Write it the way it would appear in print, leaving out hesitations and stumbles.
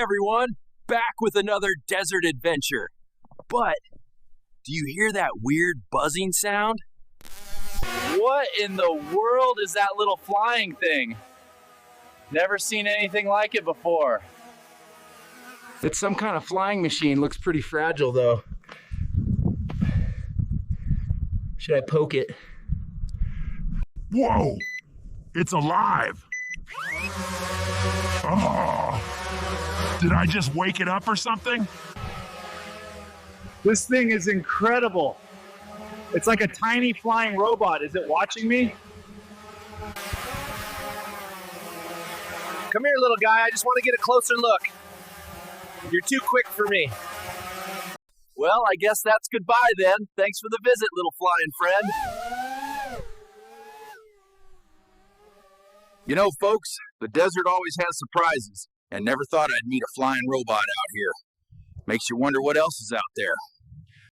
everyone, back with another desert adventure. But do you hear that weird buzzing sound? What in the world is that little flying thing? Never seen anything like it before. It's some kind of flying machine. Looks pretty fragile though. Should I poke it? Whoa! It's alive! Oh, did I just wake it up or something? This thing is incredible. It's like a tiny flying robot. Is it watching me? Come here, little guy. I just want to get a closer look. You're too quick for me. Well, I guess that's goodbye then. Thanks for the visit, little flying friend. You know, folks, the desert always has surprises, and never thought I'd meet a flying robot out here. Makes you wonder what else is out there.